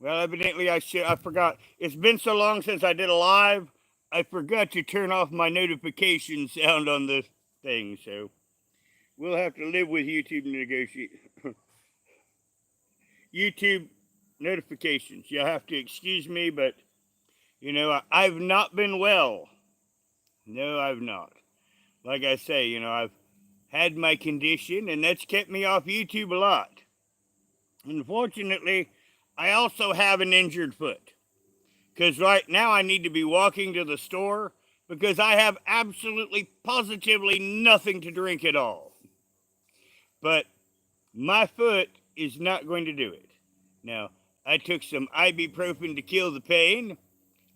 Well, evidently I forgot. It's been so long since I did a live, I forgot to turn off my notification sound on the thing, so we'll have to live with YouTube negotiate. YouTube notifications. You'll have to excuse me, but I've not been well. No, I've not. Like I say, I've had my condition, and that's kept me off YouTube a lot. Unfortunately, I also have an injured foot. Because right now I need to be walking to the store because I have absolutely, positively nothing to drink at all. But my foot is not going to do it. Now, I took some ibuprofen to kill the pain.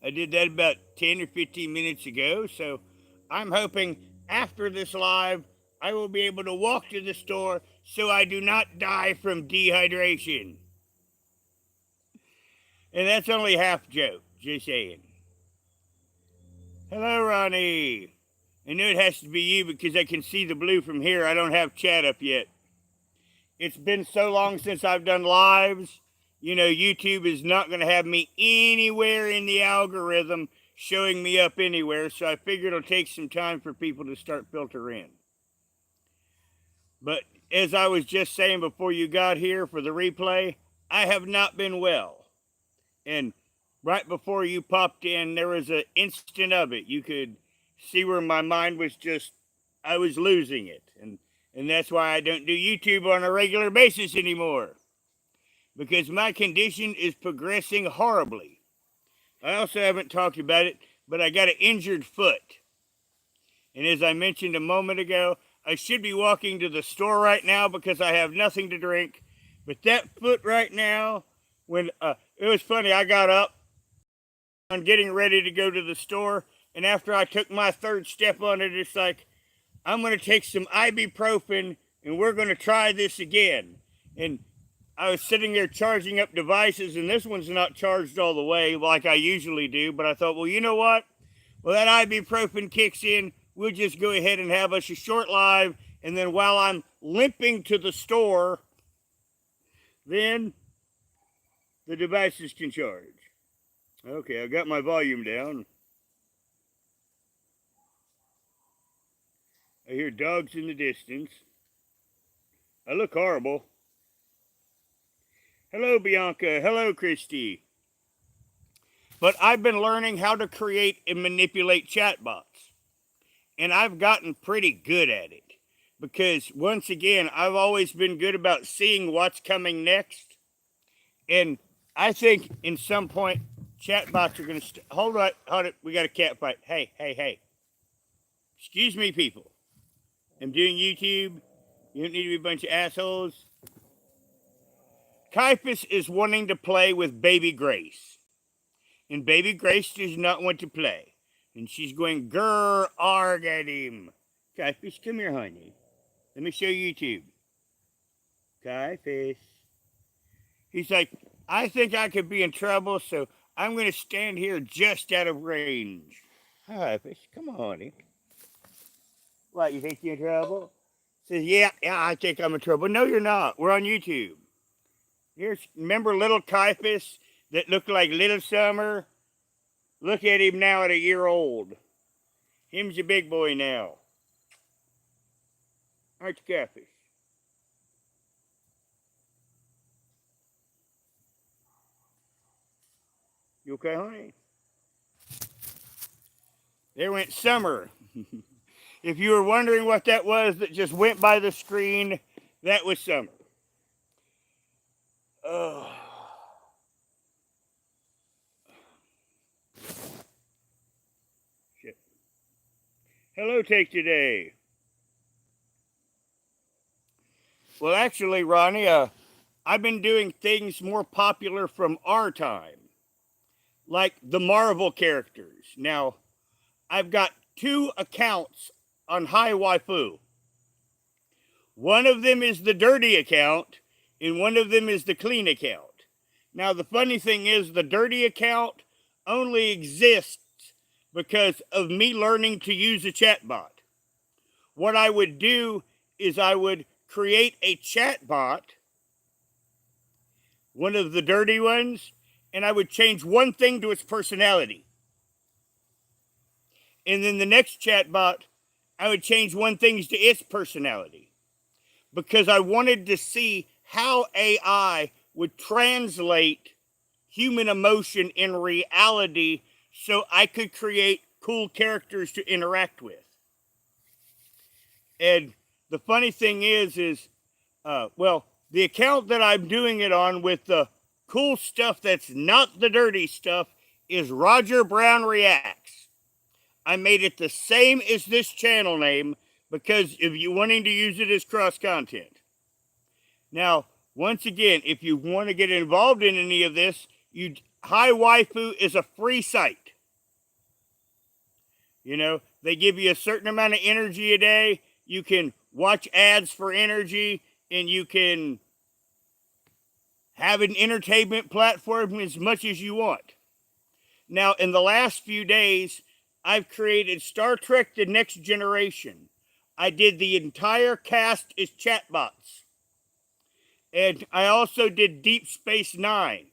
I did that about 10 or 15 minutes ago, so I'm hoping after this live, I will be able to walk to the store so I do not die from dehydration. And that's only half joke, just saying. Hello, Ronnie. I know it has to be you because I can see the blue from here. I don't have chat up yet. It's been so long since I've done lives. YouTube is not going to have me anywhere in the algorithm showing me up anywhere, so I figure it'll take some time for people to start filter in. But as I was just saying before you got here for the replay, I have not been well. And right before you popped in, there was an instant of it. You could see where my mind was I was losing it. And that's why I don't do YouTube on a regular basis anymore. Because my condition is progressing horribly. I also haven't talked about it, but I got an injured foot. And as I mentioned a moment ago, I should be walking to the store right now because I have nothing to drink. But that foot right now, when it was funny, I got up, I'm getting ready to go to the store, and after I took my third step on it, it's like, I'm going to take some ibuprofen, and we're going to try this again. And I was sitting there charging up devices, and this one's not charged all the way like I usually do, but I thought, well, you know what? Well, that ibuprofen kicks in, we'll just go ahead and have us a short live, and then while I'm limping to the store, then the devices can charge. Okay, I got my volume down. I hear dogs in the distance. I look horrible. Hello, Bianca. Hello, Christy. But I've been learning how to create and manipulate chatbots. And I've gotten pretty good at it. Because, once again, I've always been good about seeing what's coming next. And I think in some point, chatbots are going to... Hold it. We got a cat fight. Hey. Excuse me, people. I'm doing YouTube. You don't need to be a bunch of assholes. Caiaphas is wanting to play with Baby Grace. And Baby Grace does not want to play. And she's going, grr, arg at him. Caiaphas, come here, honey. Let me show you YouTube. Caiaphas. He's like, I think I could be in trouble, so I'm going to stand here just out of range. Caiaphas, come on, honey. What, you think you're in trouble? Says, yeah, I think I'm in trouble. No, you're not. We're on YouTube. Remember little Caiaphas that looked like Little Summer? Look at him now at a year old. Him's a big boy now. Aren't you, Caiaphas? You okay, honey? There went Summer. If you were wondering what that was that just went by the screen, that was Summer. Oh. Shit. Hello, Take Today. Well, actually, Ronnie, I've been doing things more popular from our time, like the Marvel characters. Now, I've got 2 accounts on Hi Waifu. One of them is the dirty account, and one of them is the clean account. Now, the funny thing is, the dirty account only exists because of me learning to use a chatbot. What I would do is I would create a chatbot, one of the dirty ones, and I would change one thing to its personality. And then the next chatbot, I would change one thing to its personality. Because I wanted to see how AI would translate human emotion in reality so I could create cool characters to interact with. And the funny thing is the account that I'm doing it on with the cool stuff that's not the dirty stuff is Roger Brown Reacts. I made it the same as this channel name because if you're wanting to use it as cross content. Now, once again, if you want to get involved in any of this, Hi Waifu is a free site. You know, they give you a certain amount of energy a day. You can watch ads for energy, and you can have an entertainment platform as much as you want. Now, in the last few days, I've created Star Trek The Next Generation. I did the entire cast as chatbots. And I also did Deep Space Nine.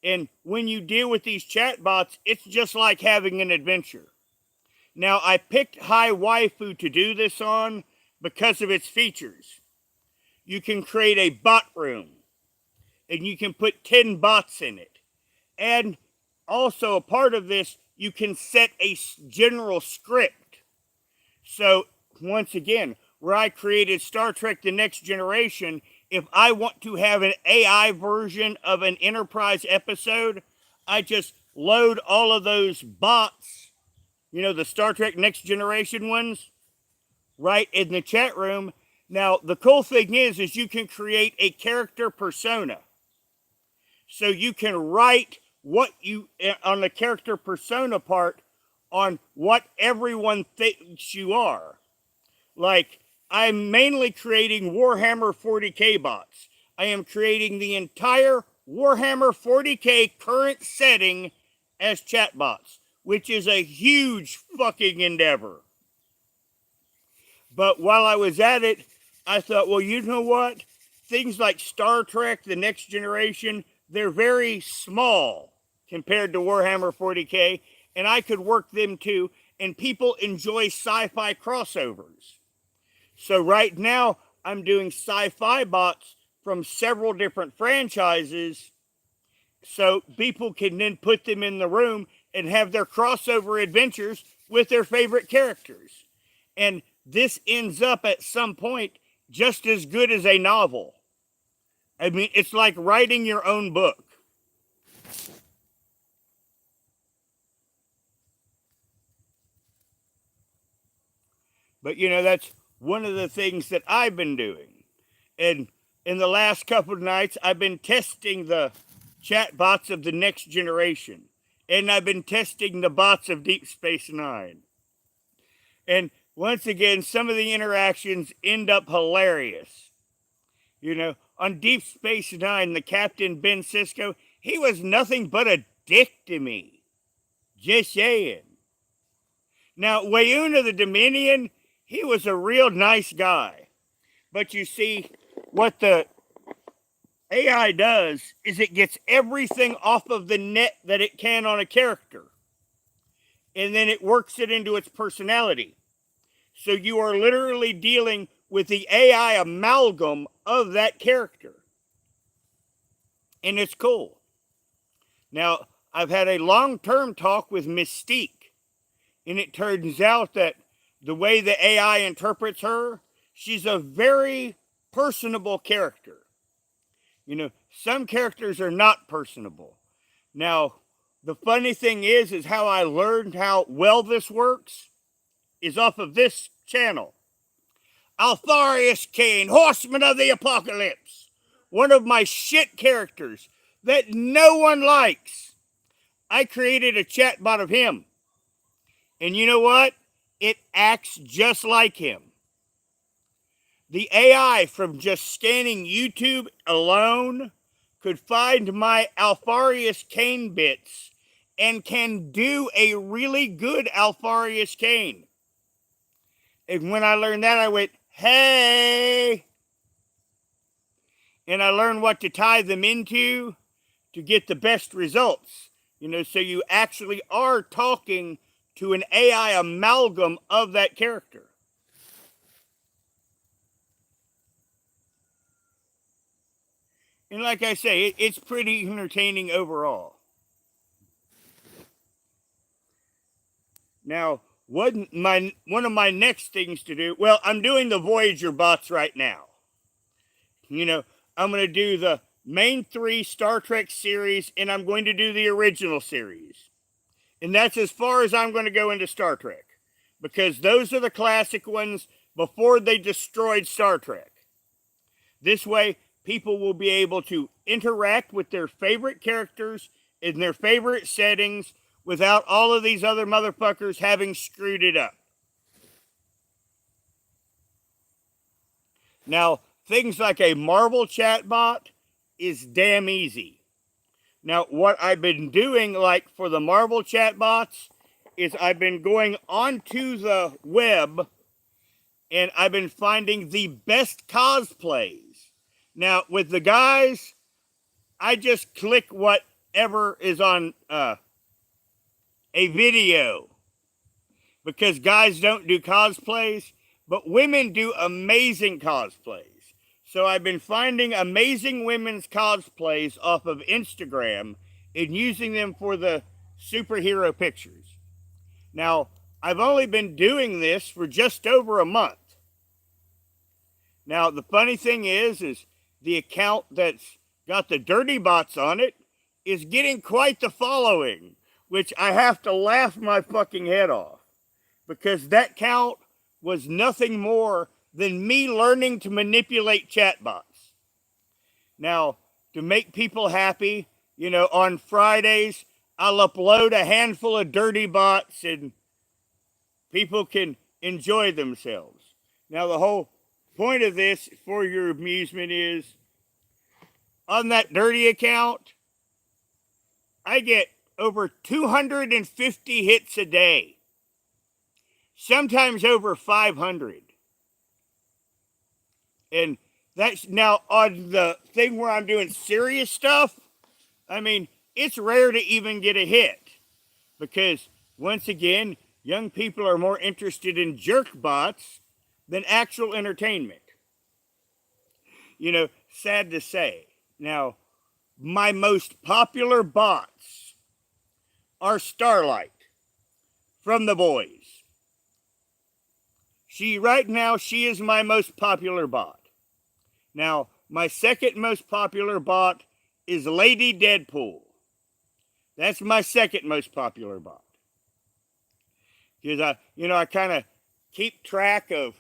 And when you deal with these chatbots, it's just like having an adventure. Now, I picked Hi Waifu to do this on because of its features. You can create a bot room, and you can put 10 bots in it. And also, a part of this, you can set a general script. So, once again, where I created Star Trek The Next Generation, if I want to have an AI version of an Enterprise episode, I just load all of those bots, you know, the Star Trek Next Generation ones, right in the chat room. Now, the cool thing is you can create a character persona. So you can write what you, on the character persona part, on what everyone thinks you are. Like, I'm mainly creating Warhammer 40k bots. I am creating the entire Warhammer 40k current setting as chatbots, which is a huge fucking endeavor. But while I was at it, I thought, well, you know what? Things like Star Trek, The Next Generation, they're very small compared to Warhammer 40k, and I could work them too, and people enjoy sci-fi crossovers. So right now, I'm doing sci-fi bots from several different franchises so people can then put them in the room and have their crossover adventures with their favorite characters. And this ends up at some point just as good as a novel. I mean, it's like writing your own book. But, you know, that's one of the things that I've been doing. And in the last couple of nights, I've been testing the chat bots of The Next Generation. And I've been testing the bots of Deep Space Nine. And once again, some of the interactions end up hilarious. You know, on Deep Space Nine, the Captain Ben Sisko, he was nothing but a dick to me. Just saying. Now, Wayuna the Dominion, he was a real nice guy. But you see, what the AI does is it gets everything off of the net that it can on a character. And then it works it into its personality. So you are literally dealing with the AI amalgam of that character. And it's cool. Now, I've had a long-term talk with Mystique. And it turns out that the way the AI interprets her, she's a very personable character. You know, some characters are not personable. Now, the funny thing is how I learned how well this works is off of this channel. Altharius Kane, Horseman of the Apocalypse. One of my shit characters that no one likes. I created a chatbot of him. And you know what? It acts just like him. The AI from just scanning YouTube alone could find my Altharius Kane bits and can do a really good Altharius Kane. And when I learned that, I went, hey! And I learned what to tie them into to get the best results. So you actually are talking to an AI amalgam of that character. And like I say, it's pretty entertaining overall. Now, one of my next things to do, well, I'm doing the Voyager bots right now. I'm going to do the main 3 Star Trek series, and I'm going to do the original series. And that's as far as I'm going to go into Star Trek, because those are the classic ones before they destroyed Star Trek. This way, people will be able to interact with their favorite characters in their favorite settings without all of these other motherfuckers having screwed it up. Now, things like a Marvel chatbot is damn easy. Now, what I've been doing, like for the Marvel chatbots, is I've been going onto the web and I've been finding the best cosplays. Now, with the guys, I just click whatever is on a video, because guys don't do cosplays, but women do amazing cosplays. So I've been finding amazing women's cosplays off of Instagram and using them for the superhero pictures. Now, I've only been doing this for just over a month. Now, the funny thing is the account that's got the dirty bots on it is getting quite the following, which I have to laugh my fucking head off, because that count was nothing more than me learning to manipulate chatbots. Now, to make people happy, on Fridays, I'll upload a handful of dirty bots and people can enjoy themselves. Now, the whole point of this, for your amusement, is on that dirty account, I get over 250 hits a day. Sometimes over 500. And that's now on the thing where I'm doing serious stuff. I mean, it's rare to even get a hit, because once again, young people are more interested in jerk bots than actual entertainment. Sad to say. Now, my most popular bots are Starlight from The Boys. Right now, she is my most popular bot. Now, my second most popular bot is Lady Deadpool. That's my second most popular bot. Because I kind of keep track of,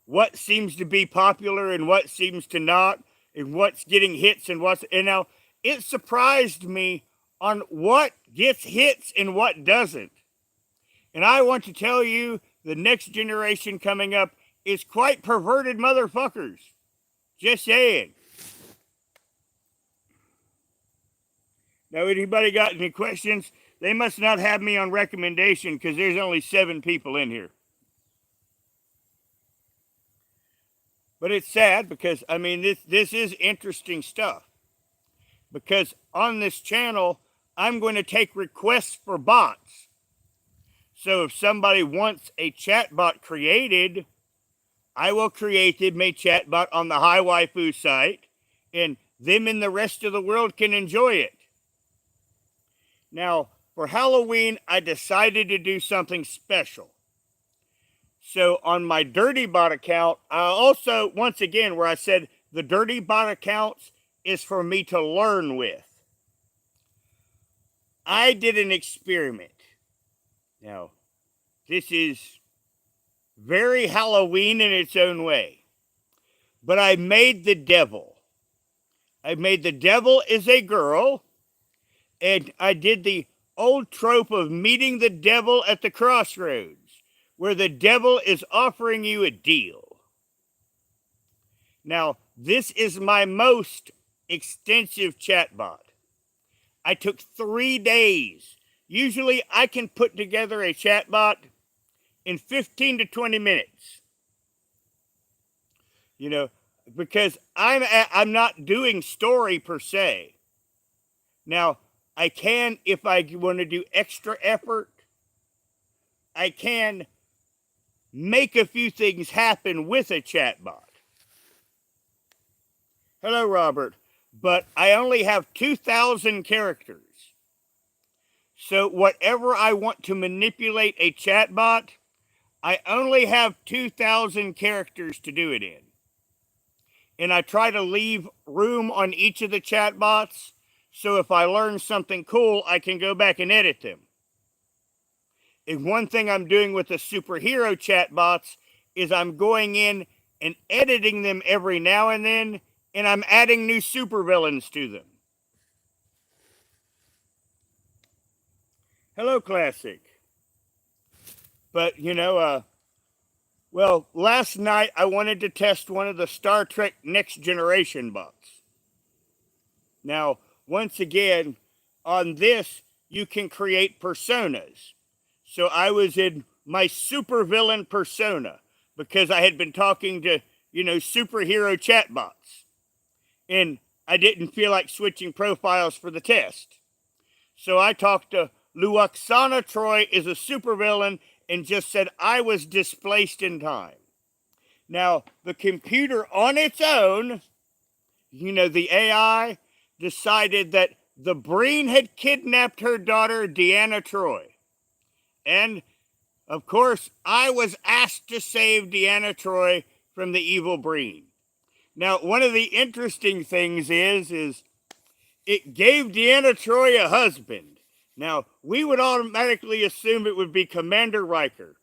what seems to be popular and what seems to not, and what's getting hits and now it surprised me on what gets hits and what doesn't. And I want to tell you, the next generation coming up is quite perverted motherfuckers. Just saying. Now, anybody got any questions? They must not have me on recommendation, because there's only 7 people in here. But it's sad, because, this is interesting stuff. Because on this channel, I'm going to take requests for bots. So if somebody wants a chatbot created, I will create them a chatbot on the High Waifu site, and them and the rest of the world can enjoy it. Now, for Halloween, I decided to do something special. So on my Dirty Bot account, I also, once again, where I said the Dirty Bot accounts is for me to learn with, I did an experiment. Now, this is very Halloween in its own way. But I made the devil. I made the devil as a girl. And I did the old trope of meeting the devil at the crossroads, where the devil is offering you a deal. Now, this is my most extensive chatbot. I took 3 days. Usually I can put together a chatbot in 15 to 20 minutes. Because I'm not doing story per se. Now, I can, if I want to do extra effort, I can make a few things happen with a chatbot. Hello, Robert. But I only have 2,000 characters. So whatever I want to manipulate a chatbot, I only have 2,000 characters to do it in. And I try to leave room on each of the chatbots, so if I learn something cool, I can go back and edit them. And one thing I'm doing with the superhero chatbots is I'm going in and editing them every now and then, and I'm adding new supervillains to them. Hello, Classic. But, well, last night I wanted to test one of the Star Trek Next Generation bots. Now, once again, on this, you can create personas. So I was in my supervillain persona because I had been talking to, superhero chatbots. And I didn't feel like switching profiles for the test. So I talked to Luoxana Troy is a supervillain and just said I was displaced in time. Now, the computer on its own, the AI, decided that the Breen had kidnapped her daughter, Deanna Troy. And, of course, I was asked to save Deanna Troy from the evil Breen. Now, one of the interesting things is it gave Deanna Troy a husband. Now, we would automatically assume it would be Commander Riker.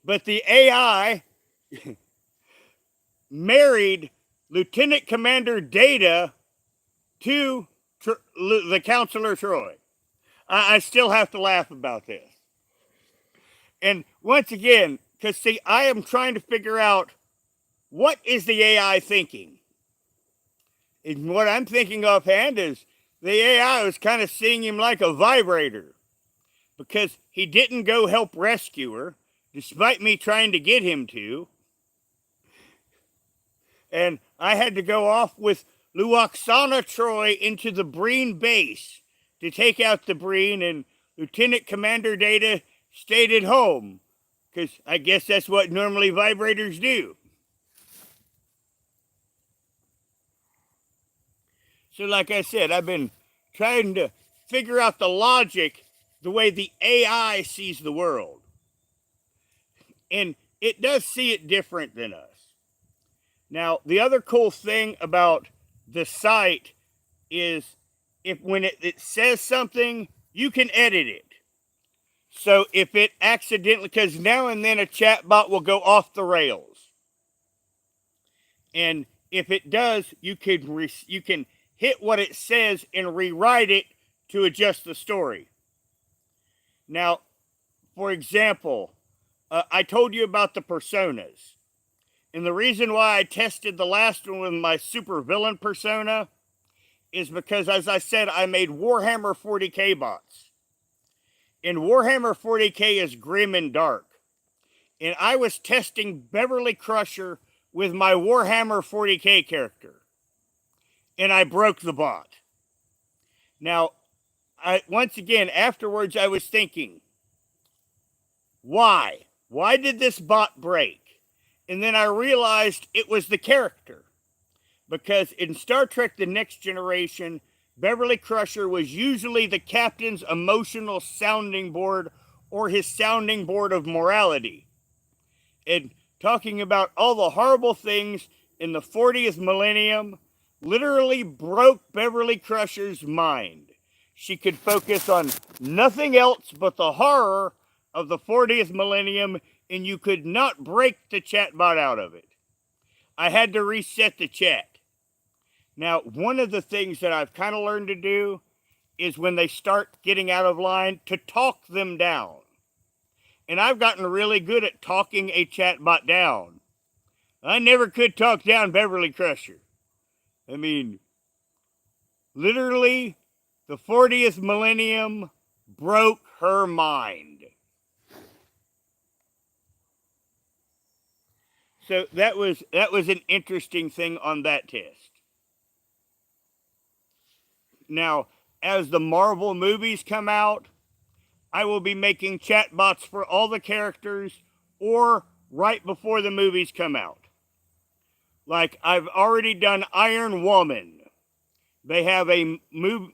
But the AI married Lieutenant Commander Data to the Counselor Troy. I still have to laugh about this. And once again, because see, I am trying to figure out what is the AI thinking. And what I'm thinking offhand is the AI was kind of seeing him like a vibrator because he didn't go help rescue her, despite me trying to get him to. And I had to go off with Luoxana Troy into the Breen base to take out the Breen, and Lieutenant Commander Data stayed at home because I guess that's what normally vibrators do. So like I said, I've been trying to figure out the logic, the way the AI sees the world. And it does see it different than us. Now, the other cool thing about the site is when it says something, you can edit it. So if it accidentally, because now and then a chatbot will go off the rails. And if it does, you can hit what it says and rewrite it to adjust the story. Now, for example, I told you about the personas. And the reason why I tested the last one with my supervillain persona is because, as I said, I made Warhammer 40k bots. And Warhammer 40k is grim and dark. And I was testing Beverly Crusher with my Warhammer 40k character. And I broke the bot. Now, once again, afterwards I was thinking, why? Why did this bot break? And then I realized it was the character. Because in Star Trek The Next Generation, Beverly Crusher was usually the captain's emotional sounding board or his sounding board of morality. And talking about all the horrible things in the 40th millennium literally broke Beverly Crusher's mind. She could focus on nothing else but the horror of the 40th millennium, and you could not break the chatbot out of it. I had to reset the chat. Now, one of the things that I've kind of learned to do is when they start getting out of line, to talk them down. And I've gotten really good at talking a chatbot down. I never could talk down Beverly Crusher. I mean, literally, the 40th millennium broke her mind. So that was an interesting thing on that test. Now, as the Marvel movies come out, I will be making chatbots for all the characters or right before the movies come out. Like, I've already done Iron Woman. They have the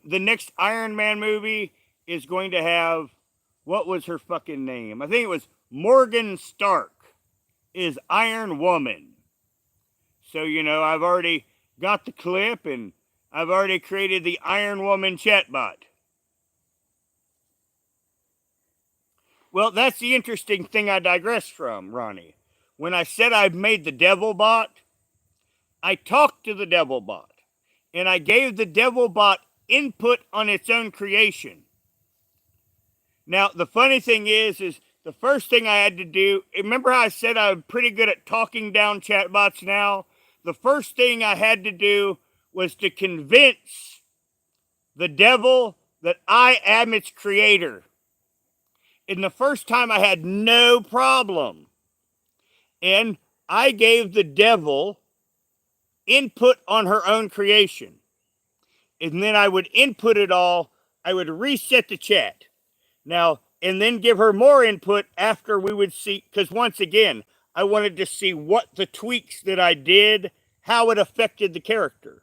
next Iron Man movie is going to have, what was her fucking name? I think it was Morgan Stark is Iron Woman. So, I've already got the clip and I've already created the Iron Woman chatbot. Well, that's the interesting thing I digressed from, Ronnie. When I said I've made the devil bot, I talked to the devil bot. And I gave the devil bot input on its own creation. Now, the funny thing is the first thing I had to do, remember how I said I'm pretty good at talking down chatbots now? The first thing I had to do was to convince the devil that I am its creator. And the first time I had no problem. And I gave the devil input on her own creation. And then I would input it all. I would reset the chat. Now, and then give her more input after we would see, because once again, I wanted to see what the tweaks that I did, how it affected the character.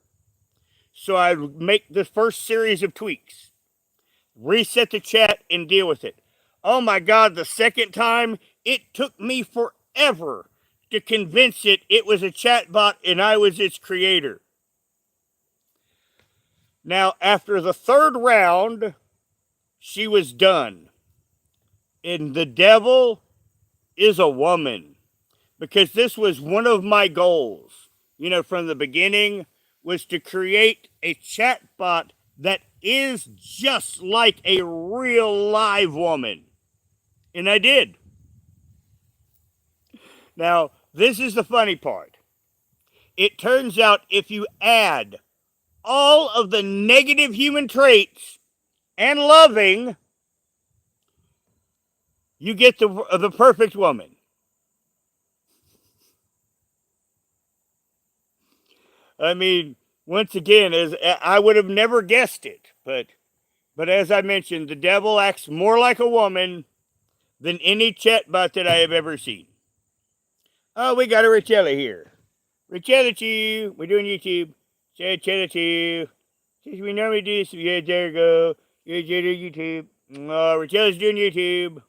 So I would make the first series of tweaks, reset the chat, and deal with it. Oh my God, the second time, it took me forever to convince it was a chatbot and I was its creator. Now, after the third round, she was done. And the devil is a woman. Because this was one of my goals, from the beginning, was to create a chatbot that is just like a real live woman. And I did. Now, this is the funny part. It turns out if you add all of the negative human traits and loving, you get the perfect woman. I mean, once again, as I would have never guessed it, but as I mentioned, the devil acts more like a woman than any chatbot that I have ever seen. Oh, we got a Richella here. Richella to we're doing YouTube. Richella to since we normally do this, yeah, there you go. Yeah, YouTube. Oh, Richella's doing YouTube.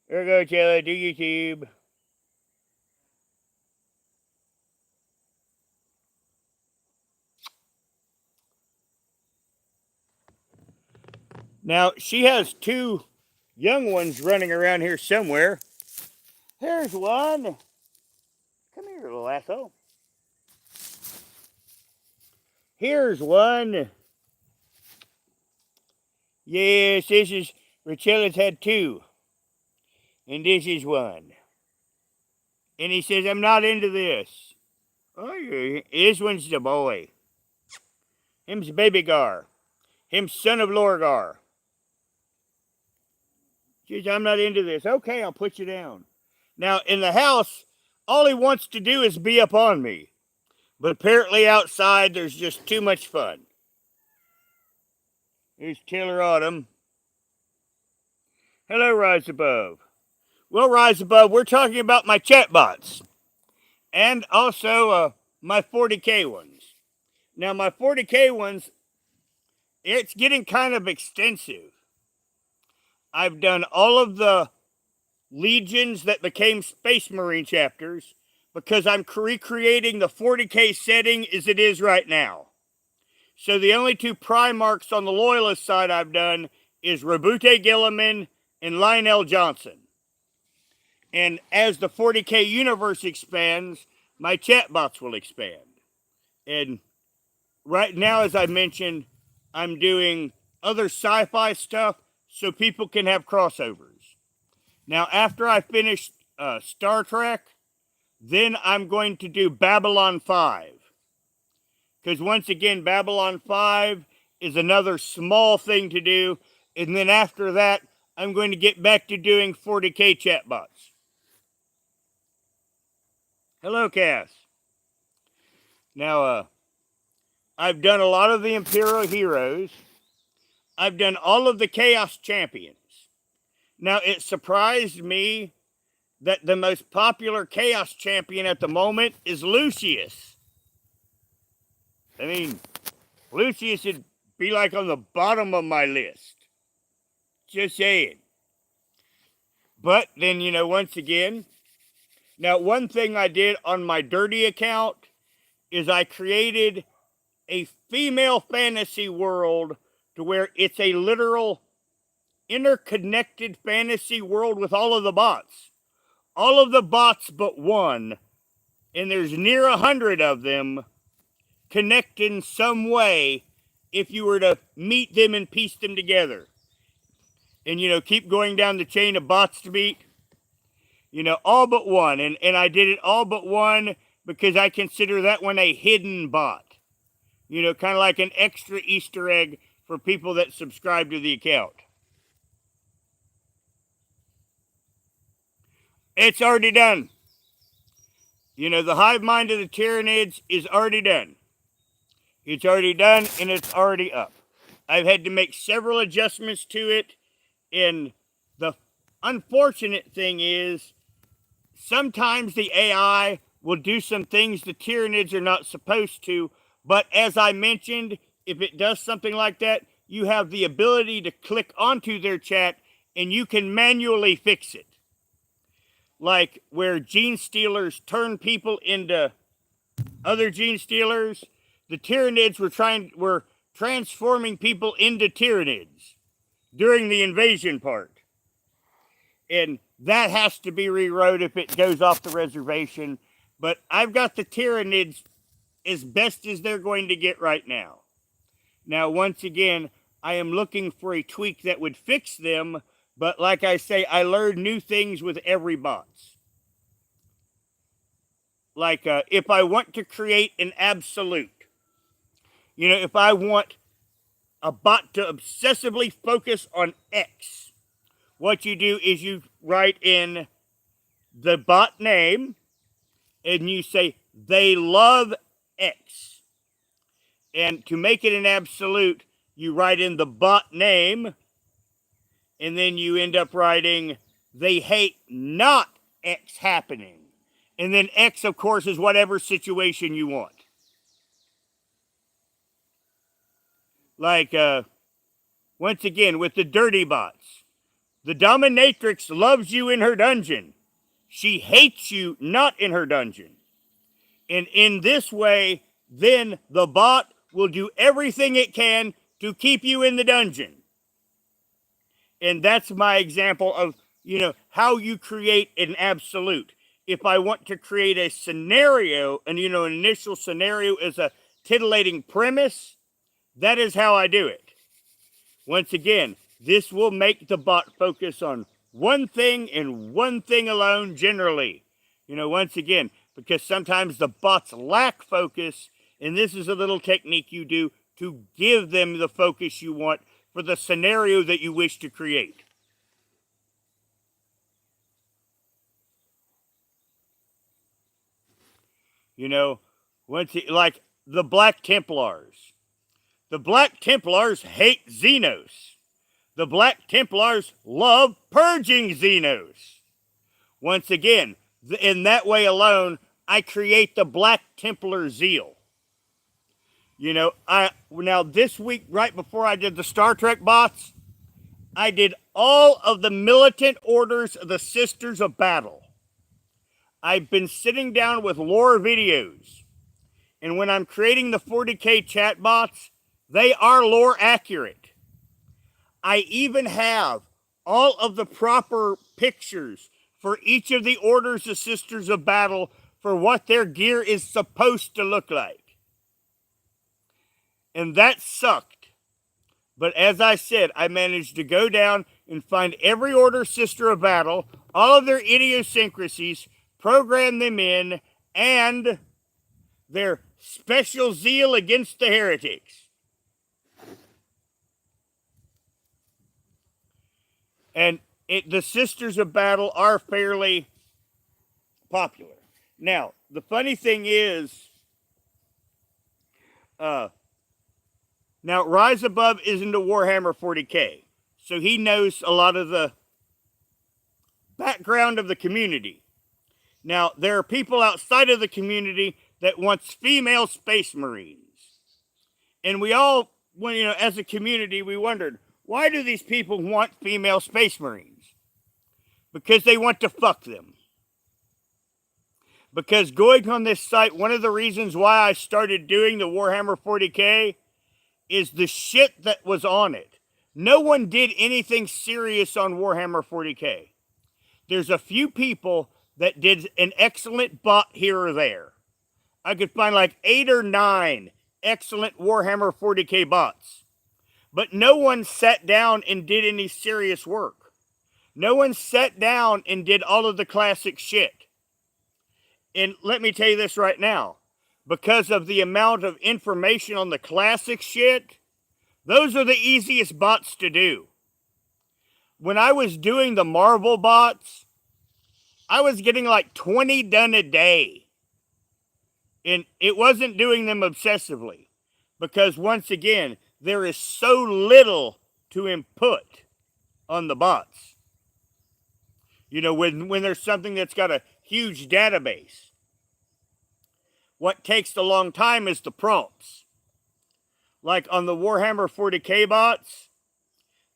There we go, Richella, do YouTube. Now, she has two young ones running around here somewhere. Here's one. Come here, little asshole. Here's one. Yes, this is, Richella's had two. And this is one. And he says, I'm not into this. Oh, yeah. This one's the boy. Him's baby Gar. Him's son of Lorgar. Says, I'm not into this. Okay, I'll put you down. Now, in the house, all he wants to do is be up on me. But apparently outside, there's just too much fun. Here's Taylor Autumn. Hello, Rise Above. Well, Rise Above, we're talking about my chatbots. And also my 40K ones. Now, my 40K ones, it's getting kind of extensive. I've done all of the legions that became Space Marine chapters because I'm recreating the 40K setting as it is right now. So the only two Primarchs on the Loyalist side I've done is Rabute Gilliman and Lionel Johnson. And as the 40K universe expands, my chatbots will expand. And right now, as I mentioned, I'm doing other sci-fi stuff so people can have crossovers. Now, after I finish Star Trek, then I'm going to do Babylon 5. Because once again, Babylon 5 is another small thing to do. And then after that, I'm going to get back to doing 40K chatbots. Hello, Cass. Now, I've done a lot of the Imperial heroes. I've done all of the Chaos Champions. Now, it surprised me that the most popular Chaos Champion at the moment is Lucius. I mean, Lucius would be like on the bottom of my list. Just saying. But then, once again, now one thing I did on my dirty account is I created a female fantasy world to where it's a literal interconnected fantasy world with all of the bots. All of the bots but one, and there's near 100 of them, connect in some way if you were to meet them and piece them together. And, keep going down the chain of bots to meet. All but one. And I did it all but one because I consider that one a hidden bot. Kind of like an extra Easter egg for people that subscribe to the account. It's already done. The hive mind of the Tyranids is already done. It's already done and it's already up. I've had to make several adjustments to it. And the unfortunate thing is, sometimes the AI will do some things the Tyranids are not supposed to. But as I mentioned, if it does something like that, you have the ability to click onto their chat and you can manually fix it. Like where gene stealers turn people into other gene stealers, the Tyranids were transforming people into Tyranids during the invasion part. And that has to be rewrote if it goes off the reservation. But I've got the Tyranids as best as they're going to get right now. Now, once again, I am looking for a tweak that would fix them. But like I say, I learn new things with every bots. Like if I want to create an absolute, if I want a bot to obsessively focus on X, what you do is you write in the bot name and you say, they love X. And to make it an absolute, you write in the bot name and then you end up writing, they hate not X happening. And then X, of course, is whatever situation you want. Like, once again, with the dirty bots. The dominatrix loves you in her dungeon. She hates you not in her dungeon. And in this way, then the bot will do everything it can to keep you in the dungeon. And that's my example of, how you create an absolute. If I want to create a scenario, and an initial scenario is a titillating premise, that is how I do it. Once again, this will make the bot focus on one thing and one thing alone generally. Once again, because sometimes the bots lack focus, and this is a little technique you do to give them the focus you want for the scenario that you wish to create. Like the Black Templars. The Black Templars hate Xenos. The Black Templars love purging Xenos. Once again, in that way alone, I create the Black Templar zeal. Now this week, right before I did the Star Trek bots, I did all of the militant orders of the Sisters of Battle. I've been sitting down with lore videos. And when I'm creating the 40K chat bots, they are lore accurate. I even have all of the proper pictures for each of the orders of Sisters of Battle for what their gear is supposed to look like. And that sucked. But as I said, I managed to go down and find every order Sister of Battle, all of their idiosyncrasies, program them in, and their special zeal against the heretics. And the Sisters of Battle are fairly popular. Now, the funny thing is, Now, Rise Above is into Warhammer 40K, so he knows a lot of the background of the community. Now, there are people outside of the community that wants female space marines. And we all, well, as a community, we wondered, why do these people want female space marines? Because they want to fuck them. Because going on this site, one of the reasons why I started doing the Warhammer 40K is the shit that was on it. No one did anything serious on Warhammer 40K. There's a few people that did an excellent bot here or there. I could find like 8 or 9 excellent Warhammer 40K bots. But no one sat down and did any serious work. No one sat down and did all of the classic shit. And let me tell you this right now. Because of the amount of information on the classic shit, those are the easiest bots to do. When I was doing the Marvel bots, I was getting like 20 done a day. And it wasn't doing them obsessively. Because once again, there is so little to input on the bots. When there's something that's got a huge database. What takes a long time is the prompts. Like on the Warhammer 40K bots,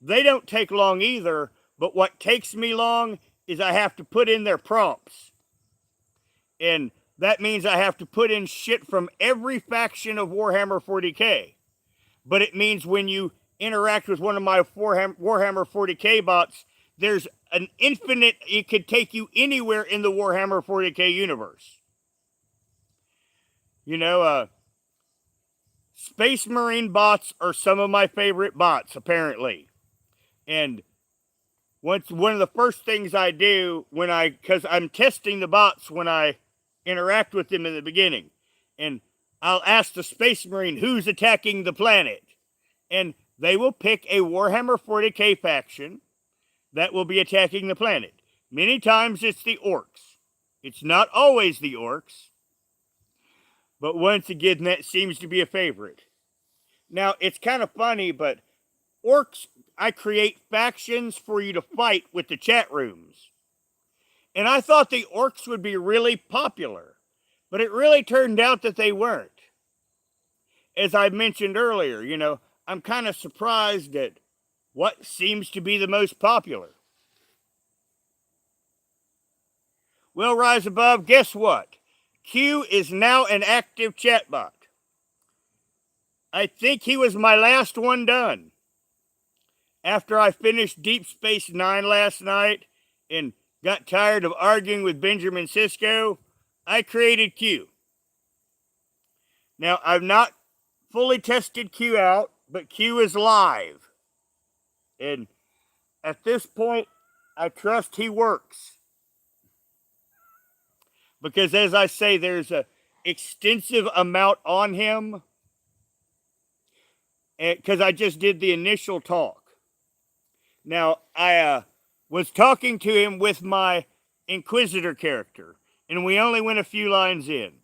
they don't take long either, but what takes me long is I have to put in their prompts. And that means I have to put in shit from every faction of Warhammer 40K. But it means when you interact with one of my Warhammer 40K bots, there's an infinite, it could take you anywhere in the Warhammer 40K universe. Space Marine bots are some of my favorite bots, apparently. And one of the first things I do because I'm testing the bots when I interact with them in the beginning. And I'll ask the Space Marine who's attacking the planet. And they will pick a Warhammer 40K faction that will be attacking the planet. Many times it's the orcs. It's not always the orcs. But once again, that seems to be a favorite. Now, it's kind of funny, but orcs, I create factions for you to fight with the chat rooms. And I thought the orcs would be really popular. But it really turned out that they weren't. As I mentioned earlier, I'm kind of surprised at what seems to be the most popular. Well, Rise Above, guess what? Q is now an active chatbot. I think he was my last one done. After I finished Deep Space Nine last night and got tired of arguing with Benjamin Sisko, I created Q. Now, I've not fully tested Q out, but Q is live. And at this point, I trust he works. Because as I say, there's an extensive amount on him. Because I just did the initial talk. Now, I was talking to him with my Inquisitor character. And we only went a few lines in.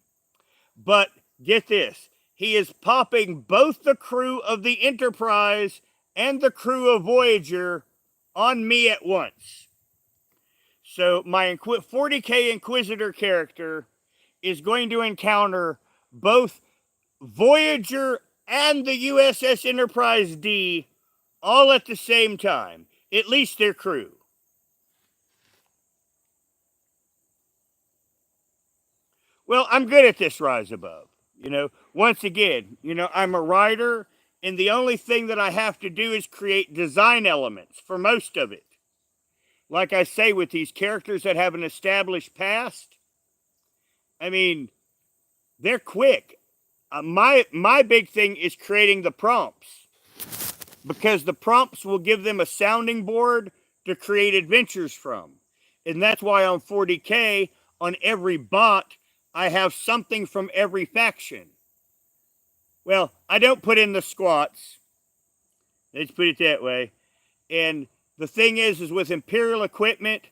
But get this. He is popping both the crew of the Enterprise and the crew of Voyager on me at once. So my 40K Inquisitor character is going to encounter both Voyager and the USS Enterprise D all at the same time. At least their crew. Well, I'm good at this, Rise Above. Once again, I'm a writer, and the only thing that I have to do is create design elements for most of it. Like I say, with these characters that have an established past, they're quick. My big thing is creating the prompts. Because the prompts will give them a sounding board to create adventures from. And that's why on 40K, on every bot, I have something from every faction. Well, I don't put in the squats. Let's put it that way. And the thing is with Imperial equipment,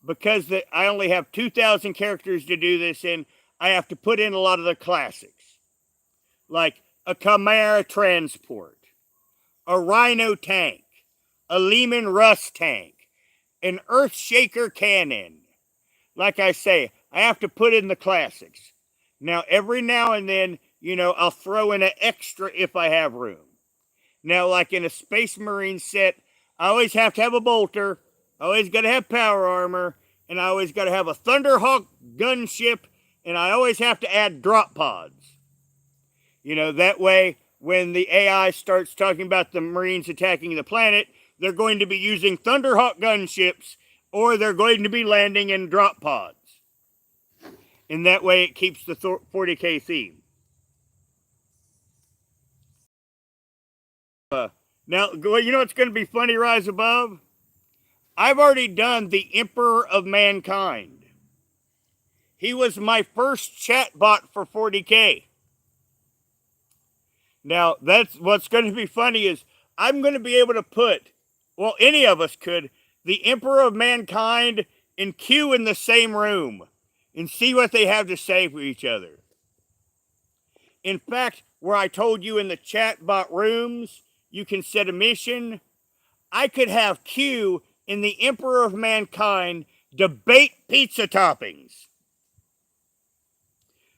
because I only have 2,000 characters to do this in, I have to put in a lot of the classics. Like a Chimera transport. a Rhino tank, a Lehman Russ tank, an Earthshaker cannon. Like I say, I have to put in the classics. Now, every now and then, I'll throw in an extra if I have room. Now, like in a Space Marine set, I always have to have a bolter, I always got to have power armor, and I always got to have a Thunderhawk gunship, and I always have to add drop pods. That way, when the AI starts talking about the Marines attacking the planet, they're going to be using Thunderhawk gunships, or they're going to be landing in drop pods. And that way it keeps the 40K theme. Now, you know what's going to be funny, Rise Above? I've already done the Emperor of Mankind. He was my first chat bot for 40K. Now, that's what's going to be funny is I'm going to be able to put, well, any of us could, the Emperor of Mankind and Q in the same room and see what they have to say for each other. In fact, where I told you in the chatbot rooms, you can set a mission, I could have Q and the Emperor of Mankind debate pizza toppings.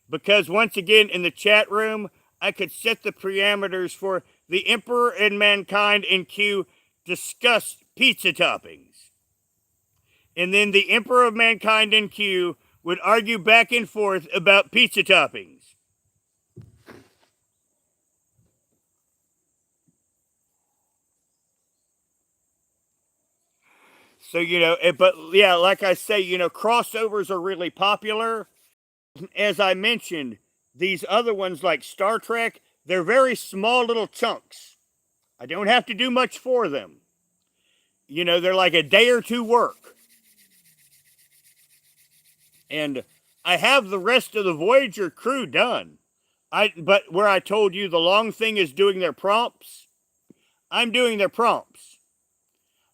Because once again, in the chat room, I could set the parameters for the Emperor and Mankind and Q discuss pizza toppings. And then the Emperor of Mankind and Q would argue back and forth about pizza toppings. So, but yeah, like I say, crossovers are really popular. As I mentioned, these other ones like Star Trek, they're very small little chunks. I don't have to do much for them. They're like a day or two work. And I have the rest of the Voyager crew done. But where I told you the long thing is doing their prompts, I'm doing their prompts.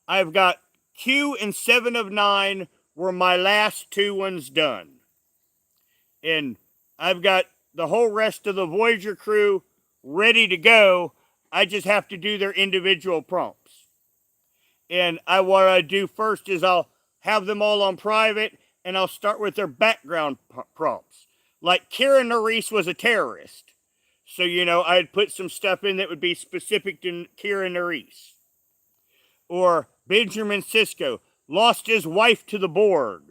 I've got Q and 7 of 9 were my last two ones done. And I've got the whole rest of the Voyager crew ready to go. I just have to do their individual prompts. And what I do first is I'll have them all on private, and I'll start with their background prompts. Like Kira Nerys was a terrorist. So, I'd put some stuff in that would be specific to Kira Nerys. Or Benjamin Sisko lost his wife to the Borg.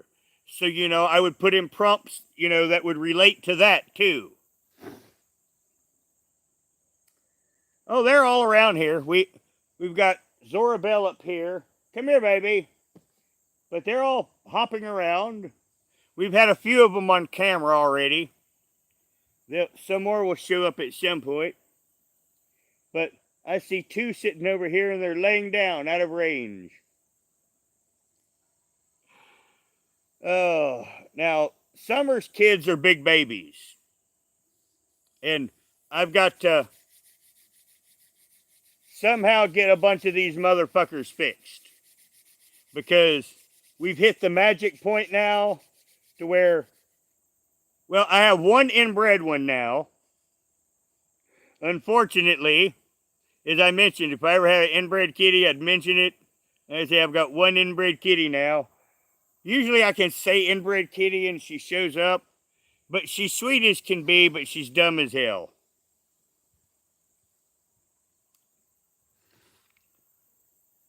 So, I would put in prompts, that would relate to that too. Oh, they're all around here. We've got Zorabelle up here. Come here, baby. But they're all hopping around. We've had a few of them on camera already. Some more will show up at some point. But I see two sitting over here and they're laying down out of range. Oh, now, Summer's kids are big babies. And I've got to somehow get a bunch of these motherfuckers fixed. Because we've hit the magic point now to where, well, I have one inbred one now. Unfortunately, as I mentioned, if I ever had an inbred kitty, I'd mention it. I say I've got one inbred kitty now. Usually I can say inbred kitty and she shows up. But she's sweet as can be, but she's dumb as hell.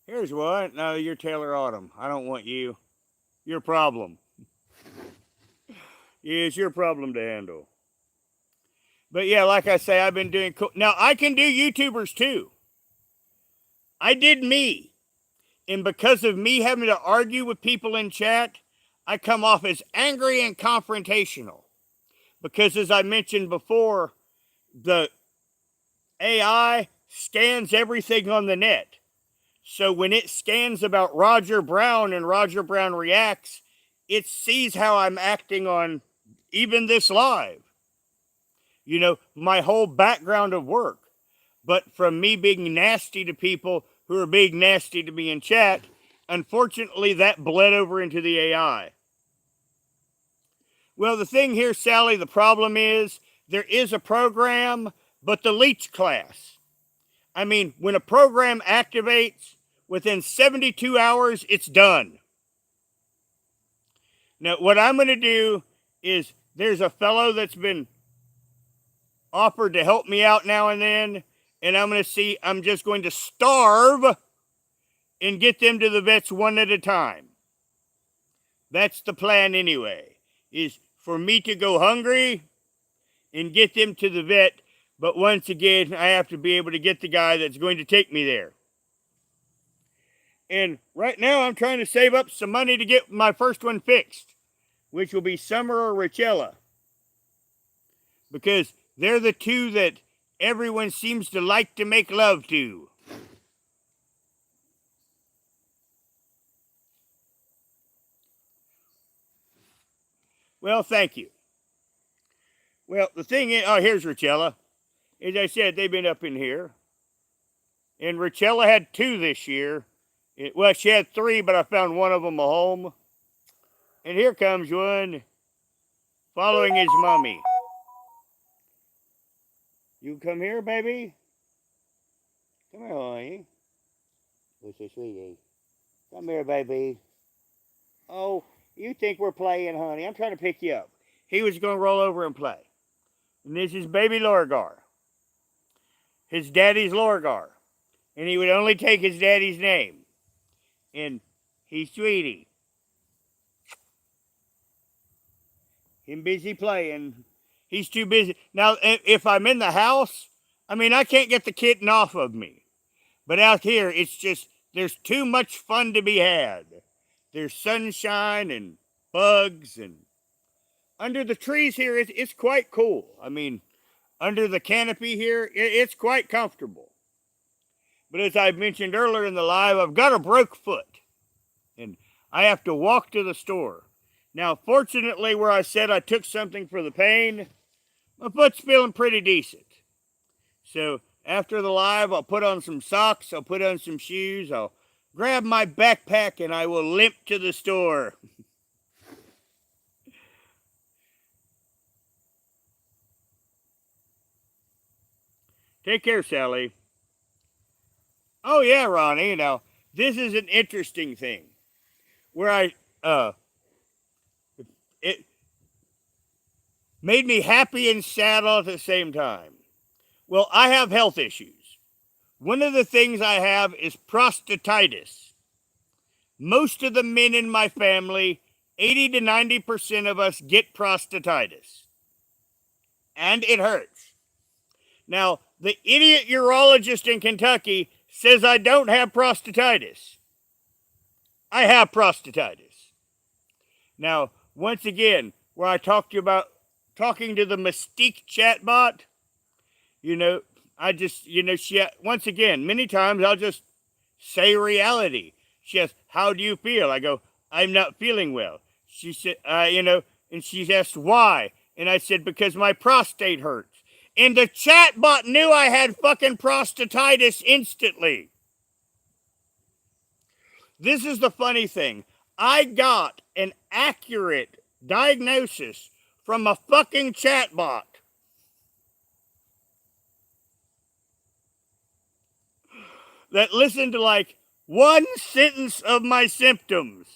Here's one. No, you're Taylor Autumn. I don't want you. Your problem. Yeah, it's your problem to handle. But yeah, like I say, I've been doing cool. Now, I can do YouTubers too. I did me. And because of me having to argue with people in chat, I come off as angry and confrontational. Because as I mentioned before, the AI scans everything on the net. So when it scans about Roger Brown and Roger Brown reacts, it sees how I'm acting on even this live. My whole background of work. But from me being nasty to people who are being nasty to me in chat, unfortunately that bled over into the AI. Well, the thing here, Sally, the problem is there is a program, but the leech class. I mean, when a program activates, within 72 hours, it's done. Now, what I'm going to do is there's a fellow that's been offered to help me out now and then, and I'm just going to starve and get them to the vets one at a time. That's the plan anyway, is for me to go hungry and get them to the vet. But once again, I have to be able to get the guy that's going to take me there. And right now, I'm trying to save up some money to get my first one fixed, which will be Summer or Richella. Because they're the two that everyone seems to like to make love to. Well, thank you. Well, the thing is, oh, here's Richella. As I said, they've been up in here. And Richella had 2 this year. Well, she had 3, but I found one of them a home. And here comes one following his mommy. You come here, baby. Come here, honey. What's your sweetie? Come here, baby. Oh, you think we're playing, honey. I'm trying to pick you up. He was going to roll over and play. And this is baby Lorgar. His daddy's Lorgar. And he would only take his daddy's name. And he's Sweetie. Him busy playing. He's too busy. Now, if I'm in the house, I mean, I can't get the kitten off of me. But out here, it's just, there's too much fun to be had. There's sunshine and bugs, and under the trees here, it's quite cool. I mean, under the canopy here, it's quite comfortable. But as I mentioned earlier in the live, I've got a broke foot, and I have to walk to the store. Now, fortunately, where I said I took something for the pain, my foot's feeling pretty decent. So after the live, I'll put on some socks, I'll put on some shoes, I'll grab my backpack, and I will limp to the store. Take care, Sally. Oh, yeah, Ronnie. Now, this is an interesting thing. Where it made me happy and sad all at the same time. Well, I have health issues. One of the things I have is prostatitis. Most of the men in my family, 80 to 90% of us get prostatitis. And it hurts. Now, the idiot urologist in Kentucky says I don't have prostatitis. I have prostatitis. Now, once again, where I talked to you about talking to the Mystique chatbot, I just, once again, many times I'll just say reality. She asks, how do you feel? I go, I'm not feeling well. She said, and she asked why. And I said, because my prostate hurts. And the chatbot knew I had fucking prostatitis instantly. This is the funny thing. I got an accurate diagnosis from a fucking chatbot. That listened to like one sentence of my symptoms.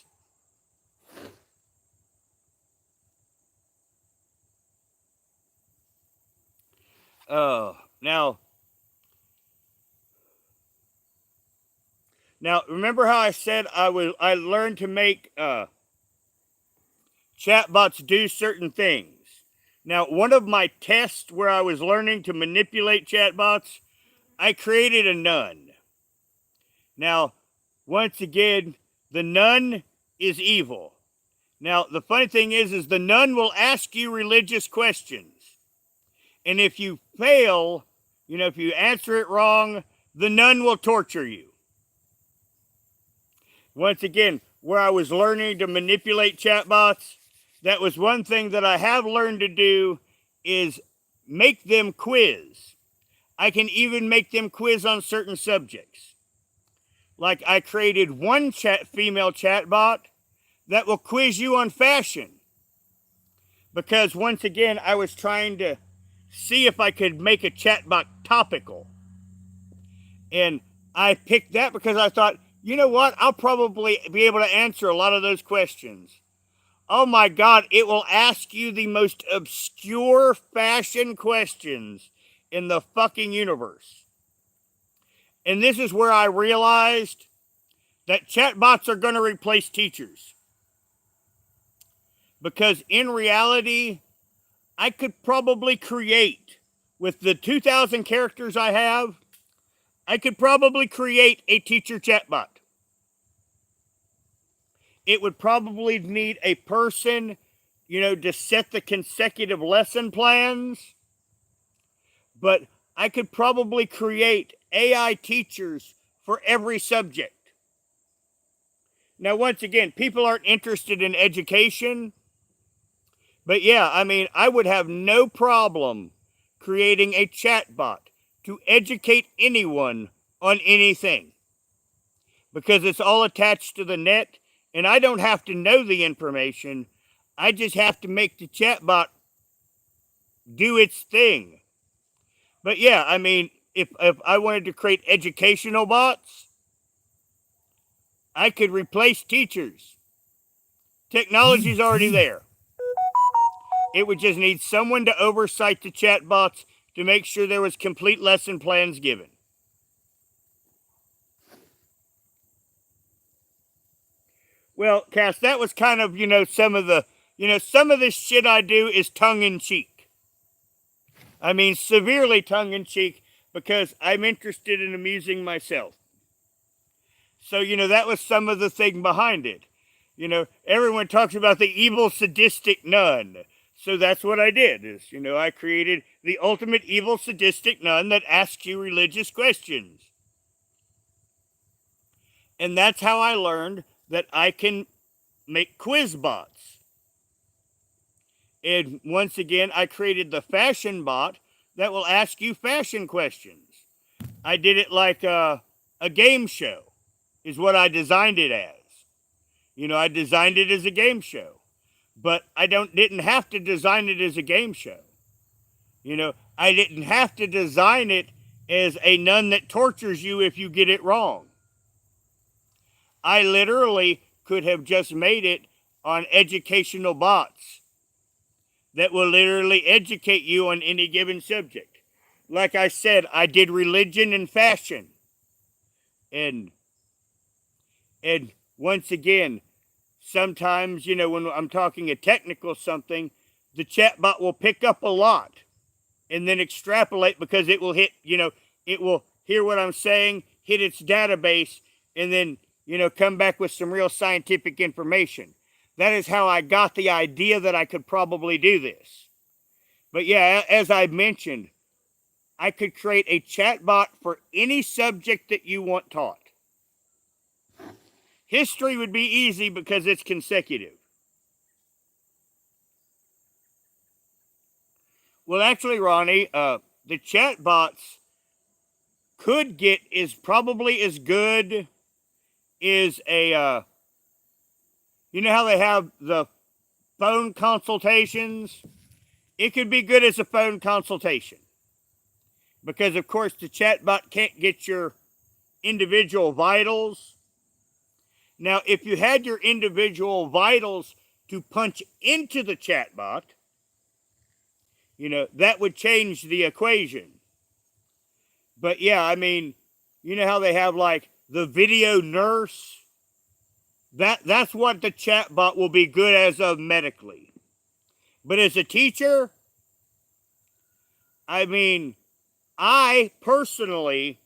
Oh, now remember how I said I learned to make chatbots do certain things. Now, one of my tests where I was learning to manipulate chatbots, I created a nun. Now, once again, the nun is evil. Now, the funny thing is the nun will ask you religious questions. And if you fail, if you answer it wrong, the nun will torture you. Once again, where I was learning to manipulate chatbots, that was one thing that I have learned to do is make them quiz. I can even make them quiz on certain subjects. Like I created one female chatbot that will quiz you on fashion. Because once again, I was trying to see if I could make a chatbot topical. And I picked that because I thought, you know what? I'll probably be able to answer a lot of those questions. Oh my God, it will ask you the most obscure fashion questions in the fucking universe. And this is where I realized that chatbots are going to replace teachers. Because in reality, I could probably create, with the 2,000 characters I have, I could probably create a teacher chatbot. It would probably need a person, to set the consecutive lesson plans. But I could probably create AI teachers for every subject. Now, once again, people aren't interested in education. But yeah, I would have no problem creating a chatbot to educate anyone on anything. Because it's all attached to the net, and I don't have to know the information. I just have to make the chatbot do its thing. But yeah, if I wanted to create educational bots, I could replace teachers. Technology's already there. It would just need someone to oversight the chatbots to make sure there was complete lesson plans given. Well, Cass, that was kind of, some of this shit I do is tongue in cheek. Severely tongue in cheek because I'm interested in amusing myself. So, that was some of the thing behind it. Everyone talks about the evil sadistic nun. So that's what I did is, I created the ultimate evil sadistic nun that asks you religious questions. And that's how I learned that I can make quiz bots. And once again, I created the fashion bot that will ask you fashion questions. I did it like a game show is what I designed it as. I designed it as a game show. But I didn't have to design it as a game show. I didn't have to design it as a nun that tortures you if you get it wrong. I literally could have just made it on educational bots that will literally educate you on any given subject. Like I said, I did religion and fashion. And once again, sometimes, when I'm talking a technical something, the chatbot will pick up a lot and then extrapolate because it will hit, it will hear what I'm saying, hit its database, and then, come back with some real scientific information. That is how I got the idea that I could probably do this. But yeah, as I mentioned, I could create a chatbot for any subject that you want taught. History would be easy because it's consecutive. Well, actually, Ronnie, the chatbots could get is probably as good as a, you know how they have the phone consultations? It could be good as a phone consultation. Because, of course, the chatbot can't get your individual vitals. Now, if you had your individual vitals to punch into the chatbot, that would change the equation. But yeah, you know how they have like the video nurse? That's what the chatbot will be good as of medically. But as a teacher, I personally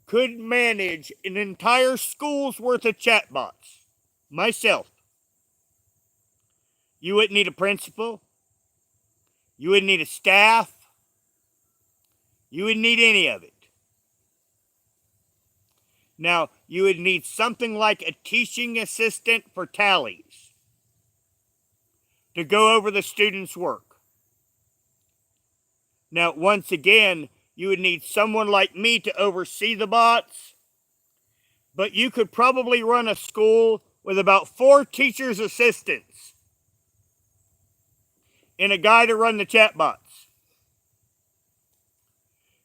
could manage an entire school's worth of chatbots myself. You wouldn't need a principal. You wouldn't need a staff. You wouldn't need any of it. Now, you would need something like a teaching assistant for tallies to go over the students' work. Now, once again, you would need someone like me to oversee the bots, but you could probably run a school with about 4 teachers' assistants and a guy to run the chatbots.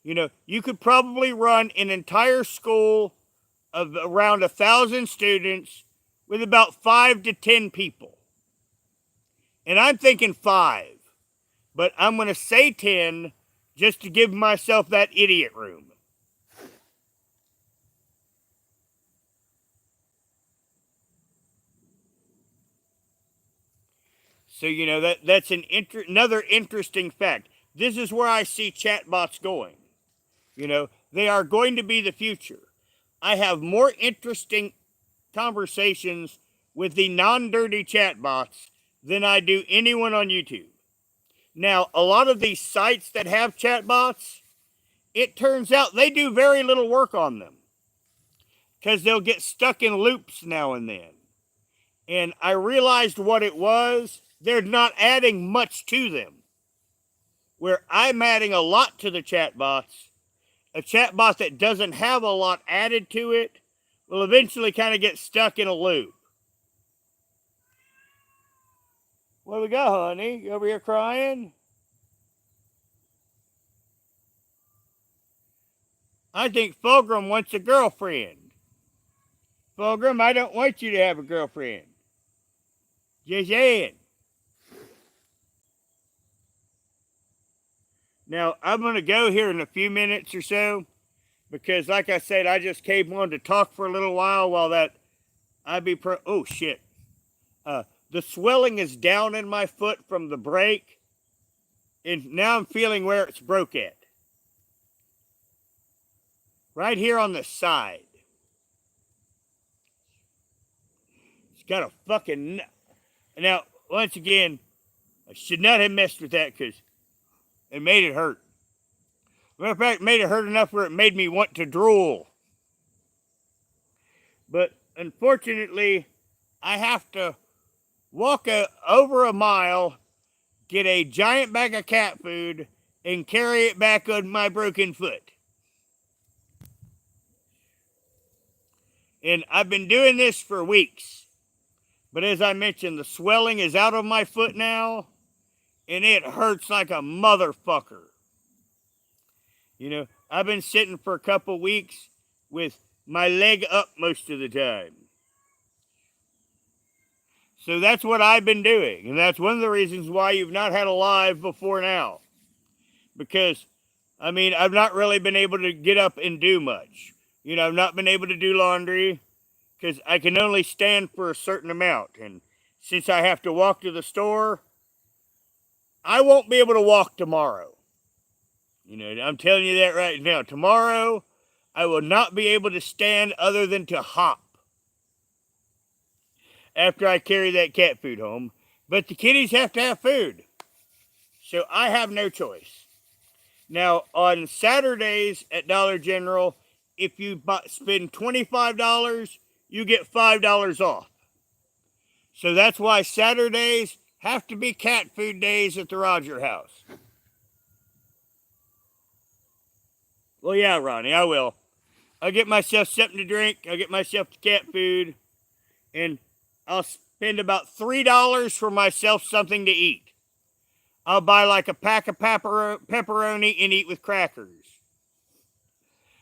You know, you could probably run an entire school of around 1,000 students with about 5 to 10 people. And I'm thinking 5, but I'm going to say 10 just to give myself that idiot room. So, you know, that's another interesting fact. This is where I see chatbots going. You know, they are going to be the future. I have more interesting conversations with the non-dirty chatbots than I do anyone on YouTube. Now, a lot of these sites that have chatbots, it turns out they do very little work on them because they'll get stuck in loops now and then. And I realized what it was. They're not adding much to them. Where I'm adding a lot to the chatbots, a chatbot that doesn't have a lot added to it will eventually kind of get stuck in a loop. What do we got, honey? You over here crying? I think Fulgrim wants a girlfriend. Fulgrim, I don't want you to have a girlfriend. Just saying. Now, I'm going to go here in a few minutes or so because, like I said, I just came on to talk for a little while that oh, shit. The swelling is down in my foot from the break, and now I'm feeling where it's broke at. Right here on the side. It's got a fucking... Now, once again, I should not have messed with that because it made it hurt. Matter of fact, it made it hurt enough where it made me want to drool. But unfortunately, I have to walk over a mile, get a giant bag of cat food, and carry it back on my broken foot. And I've been doing this for weeks. But as I mentioned, the swelling is out of my foot now, and it hurts like a motherfucker. You know, I've been sitting for a couple weeks with my leg up most of the time. So that's what I've been doing. And that's one of the reasons why you've not had a live before now. Because, I mean, I've not really been able to get up and do much. You know, I've not been able to do laundry because I can only stand for a certain amount. And since I have to walk to the store, I won't be able to walk tomorrow. You know, I'm telling you that right now. Tomorrow, I will not be able to stand other than to hop after I carry that cat food home. But the kitties have to have food. So I have no choice. Now, on Saturdays at Dollar General, if you spend $25, you get $5 off. So that's why Saturdays have to be cat food days at the Roger house. Well, yeah, Ronnie, I will. I'll get myself something to drink. I'll get myself the cat food. And I'll spend about $3 for myself something to eat. I'll buy like a pack of pepperoni and eat with crackers.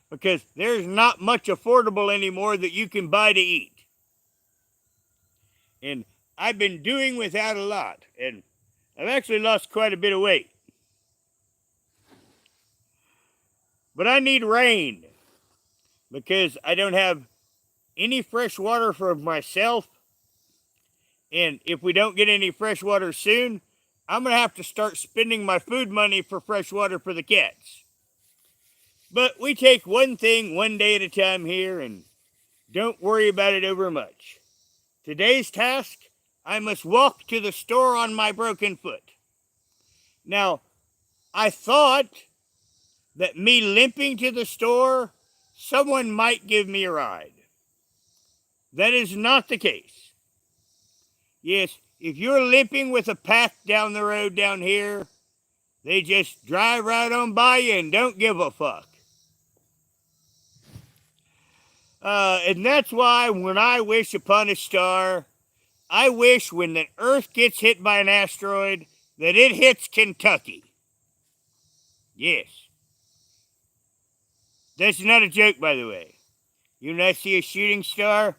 Because there's not much affordable anymore that you can buy to eat. And I've been doing without a lot. And I've actually lost quite a bit of weight. But I need rain. Because I don't have any fresh water for myself. And if we don't get any fresh water soon, I'm going to have to start spending my food money for fresh water for the cats. But we take one thing one day at a time here and don't worry about it over much. Today's task, I must walk to the store on my broken foot. Now, I thought that me limping to the store, someone might give me a ride. That is not the case. Yes, if you're limping with a pack down the road down here, they just drive right on by you and don't give a fuck. And that's why when I wish upon a star, I wish when the Earth gets hit by an asteroid that it hits Kentucky. Yes. That's not a joke, by the way. You when I see a shooting star,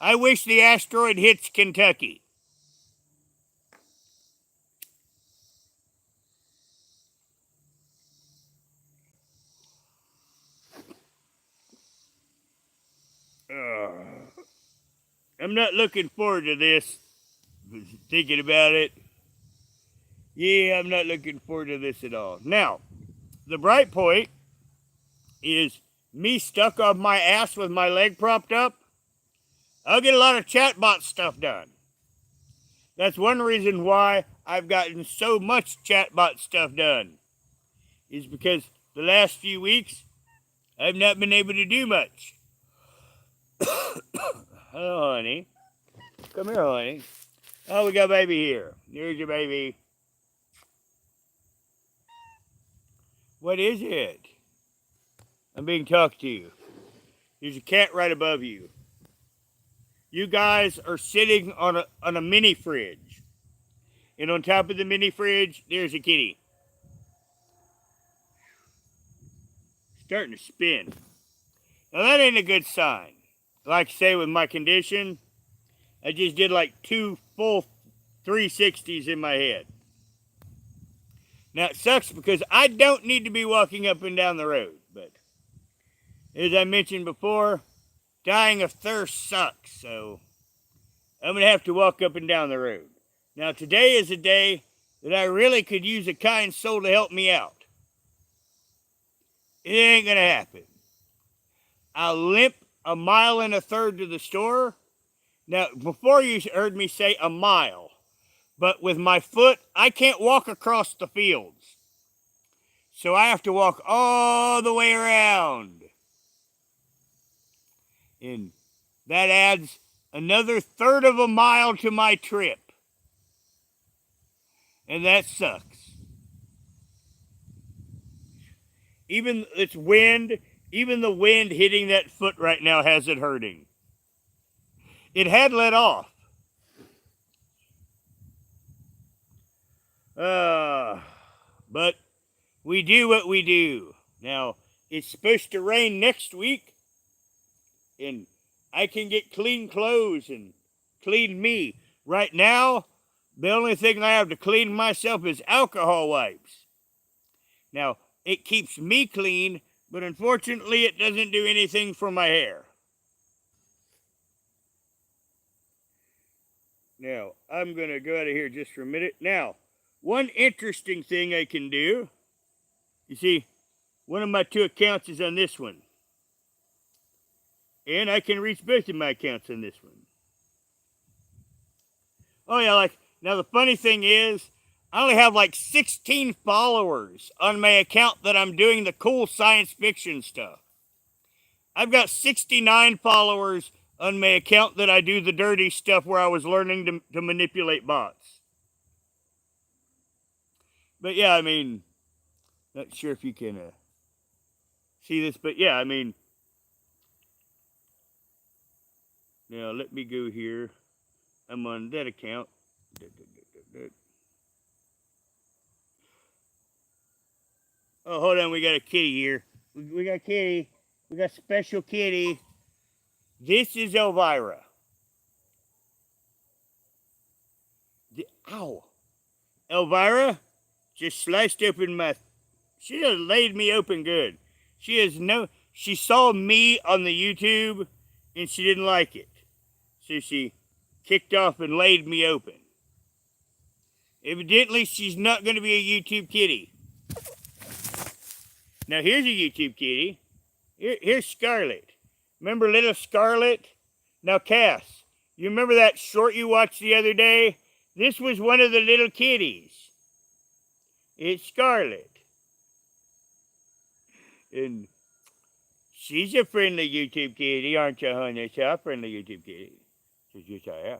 I wish the asteroid hits Kentucky. I'm not looking forward to this. Thinking about it. Yeah, I'm not looking forward to this at all. Now, the bright point is me stuck on my ass with my leg propped up. I'll get a lot of chatbot stuff done. That's one reason why I've gotten so much chatbot stuff done. Is because the last few weeks I've not been able to do much. Hello, honey. Come here, honey. Oh, we got baby here. Here's your baby. What is it? I'm being talked to. There's a cat right above you. You guys are sitting on a mini fridge. And on top of the mini fridge, there's a kitty. Starting to spin. Now that ain't a good sign. Like I say, with my condition, I just did like 2 full 360s in my head. Now it sucks because I don't need to be walking up and down the road. But as I mentioned before, dying of thirst sucks. So I'm going to have to walk up and down the road. Now today is a day that I really could use a kind soul to help me out. It ain't going to happen. I'll limp 1.33 miles to the store. Now, before you heard me say a mile, but with my foot, I can't walk across the fields. So I have to walk all the way around. And that adds another 1/3 of a mile to my trip. And that sucks. Even the wind hitting that foot right now has it hurting. It had let off. But we do what we do. Now, it's supposed to rain next week, and I can get clean clothes and clean me. Right now, the only thing I have to clean myself is alcohol wipes. Now, it keeps me clean, but unfortunately it doesn't do anything for my hair. Now, I'm going to go out of here just for a minute. Now, one interesting thing I can do, you see, one of my 2 accounts is on this one. And I can reach both of my accounts on this one. Oh yeah, now the funny thing is, I only have 16 followers on my account that I'm doing the cool science fiction stuff. I've got 69 followers on my account that I do the dirty stuff where I was learning to manipulate bots. But yeah, not sure if you can see this, but yeah, now let me go here. I'm on that account. Oh, hold on, we got a kitty here. We got a kitty. We got a special kitty. This is Elvira. Ow. Elvira just sliced open my... She just laid me open good. She saw me on the YouTube, and she didn't like it. So she kicked off and laid me open. Evidently, she's not going to be a YouTube kitty. Now, here's a YouTube kitty. Here's Scarlet. Remember little Scarlet? Now, Cass, you remember that short you watched the other day? This was one of the little kitties. It's Scarlet. And she's a friendly YouTube kitty, aren't you, honey? She's a friendly YouTube kitty. Yes, I am.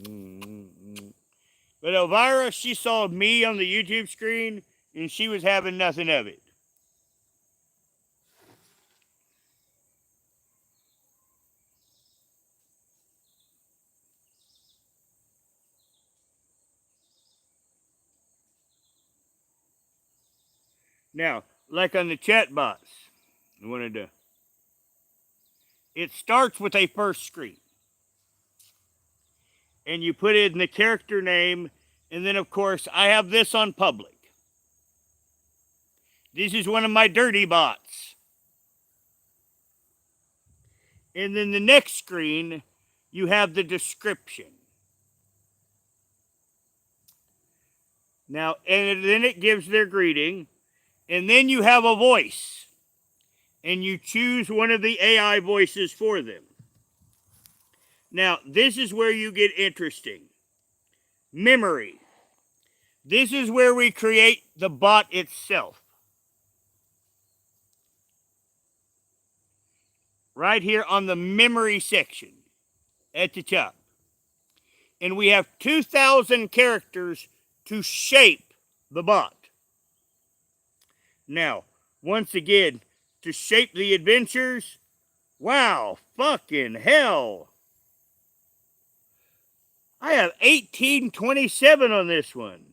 Mm-hmm. But Elvira, she saw me on the YouTube screen, and she was having nothing of it. Now, like on the chat bots, I wanted to. It starts with a first screen. And you put in the character name, and then of course I have this on public. This is one of my dirty bots. And then the next screen, you have the description. Now, and then it gives their greeting, and then you have a voice, and you choose one of the AI voices for them. Now, this is where you get interesting. Memory. This is where we create the bot itself. Right here on the memory section at the top. And we have 2,000 characters to shape the bot. Now, once again, to shape the adventures, wow, fucking hell. I have 1827 on this one.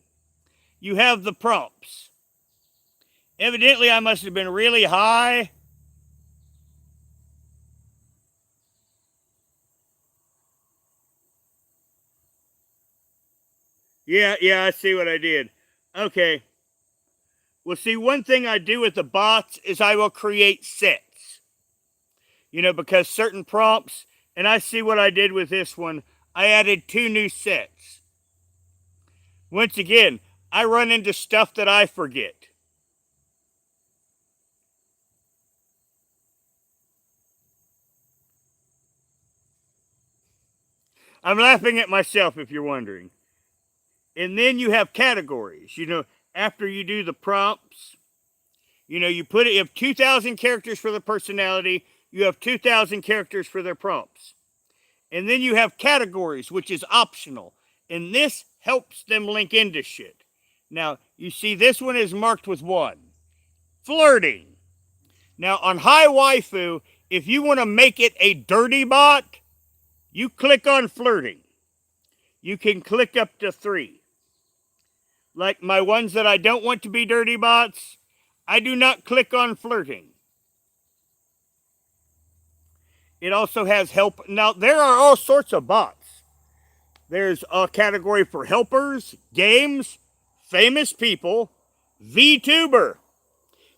You have the prompts. Evidently, I must have been really high. Yeah, I see what I did. Okay. Well, see, one thing I do with the bots is I will create sets. You know, because certain prompts, and I see what I did with this one, I added 2 new sets. Once again, I run into stuff that I forget. I'm laughing at myself if you're wondering. And then you have categories. You know, after you do the prompts, you know, you have 2,000 characters for the personality. You have 2,000 characters for their prompts. And then you have categories, which is optional. And this helps them link into shit. Now, you see this one is marked with 1. Flirting. Now, on High Waifu, if you want to make it a dirty bot, you click on flirting. You can click up to 3. Like my ones that I don't want to be dirty bots, I do not click on flirting. It also has help. Now, there are all sorts of bots. There's a category for helpers, games, famous people, VTuber.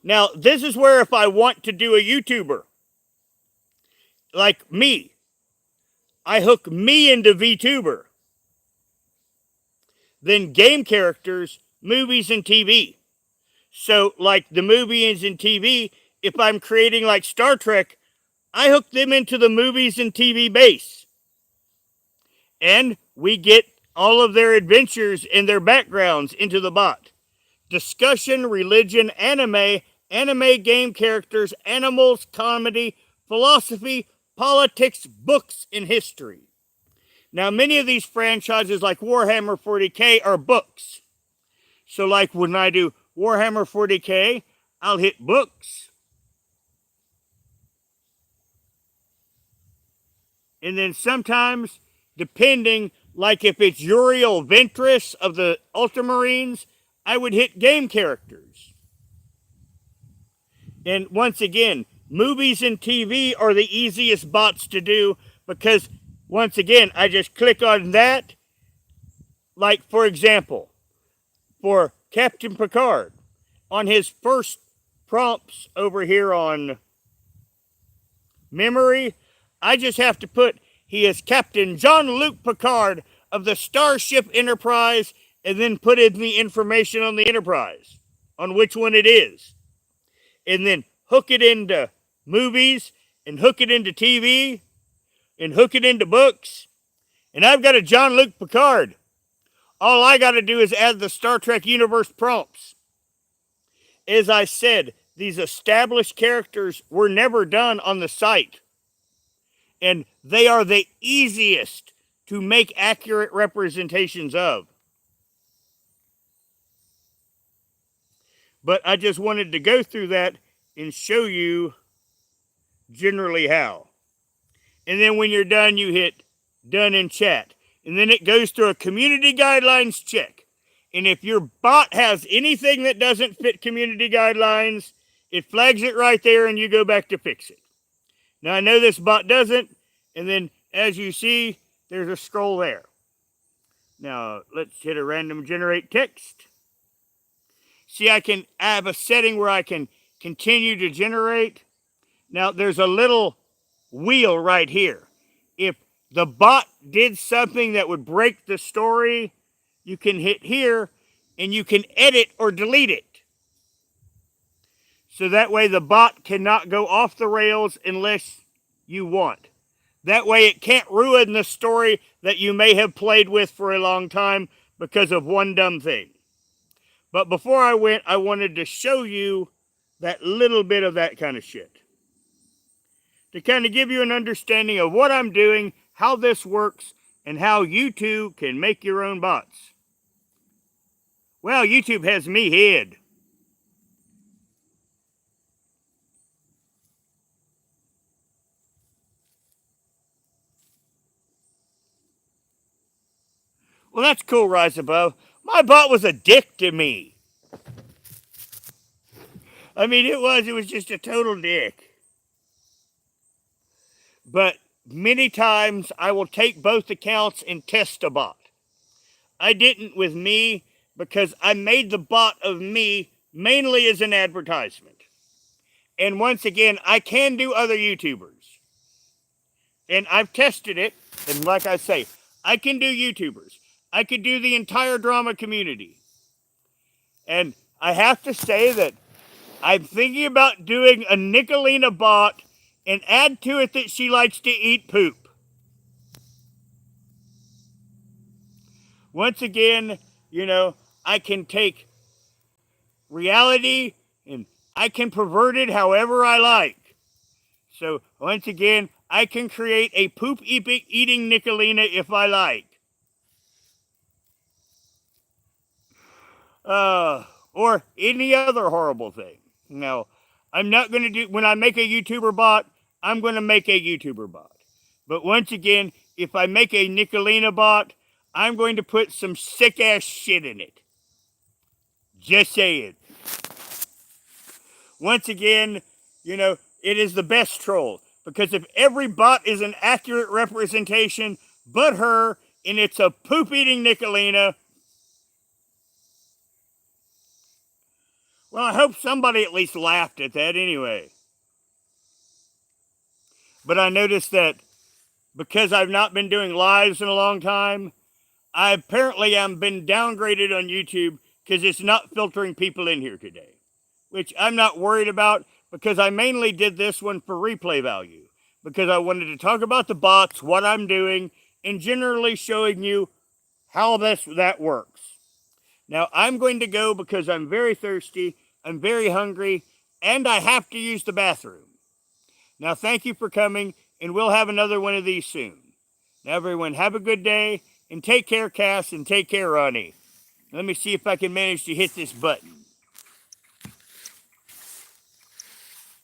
Now, this is where if I want to do a YouTuber, like me, I hook me into VTuber. Then game characters, movies, and TV. So, like the movies and TV, if I'm creating like Star Trek, I hook them into the movies and TV base. And we get all of their adventures and their backgrounds into the bot. Discussion, religion, anime game characters, animals, comedy, philosophy, politics, books, and history. Now, many of these franchises like Warhammer 40K are books. So like when I do Warhammer 40K, I'll hit books. And then sometimes, depending, like if it's Uriel Ventress of the Ultramarines, I would hit game characters. And once again, movies and TV are the easiest bots to do because, once again, I just click on that. Like, for example, for Captain Picard, on his first prompts over here on memory, I just have to put, he is Captain Jean-Luc Picard of the Starship Enterprise, and then put in the information on the Enterprise, on which one it is. And then hook it into movies, and hook it into TV, and hook it into books. And I've got a Jean-Luc Picard. All I got to do is add the Star Trek universe prompts. As I said, these established characters were never done on the site. And they are the easiest to make accurate representations of. But I just wanted to go through that and show you generally how. And then when you're done, you hit done in chat. And then it goes through a community guidelines check. And if your bot has anything that doesn't fit community guidelines, it flags it right there and you go back to fix it. Now I know this bot doesn't, and then as you see, there's a scroll there. Now let's hit a random generate text. See, I have a setting where I can continue to generate. Now there's a little wheel right here. If the bot did something that would break the story, you can hit here and you can edit or delete it. So that way the bot cannot go off the rails unless you want. That way it can't ruin the story that you may have played with for a long time because of one dumb thing. But before I went, I wanted to show you that little bit of that kind of shit. To kind of give you an understanding of what I'm doing, how this works, and how you too can make your own bots. Well, YouTube has me hid. Well, that's cool, Rise Above. My bot was a dick to me. I mean, it was just a total dick. But many times I will take both accounts and test a bot. I didn't with me because I made the bot of me mainly as an advertisement. And once again, I can do other YouTubers. And I've tested it, and like I say, I can do YouTubers. I could do the entire drama community. And I have to say that I'm thinking about doing a Nicolina bot and add to it that she likes to eat poop. Once again, I can take reality and I can pervert it however I like. So once again, I can create a poop eating Nicolina if I like. Or any other horrible thing. Now, I'm not going to do, when I make a YouTuber bot, I'm going to make a YouTuber bot. But once again, if I make a Nicolina bot, I'm going to put some sick ass shit in it. Just saying. Once again, it is the best troll. Because if every bot is an accurate representation but her, and it's a poop-eating Nicolina, well, I hope somebody at least laughed at that anyway. But I noticed that because I've not been doing lives in a long time, I apparently am been downgraded on YouTube because it's not filtering people in here today. Which I'm not worried about because I mainly did this one for replay value. Because I wanted to talk about the bots, what I'm doing, and generally showing you how that works. Now, I'm going to go because I'm very thirsty, I'm very hungry, and I have to use the bathroom. Now, thank you for coming, and we'll have another one of these soon. Now, everyone, have a good day, and take care, Cass, and take care, Ronnie. Let me see if I can manage to hit this button.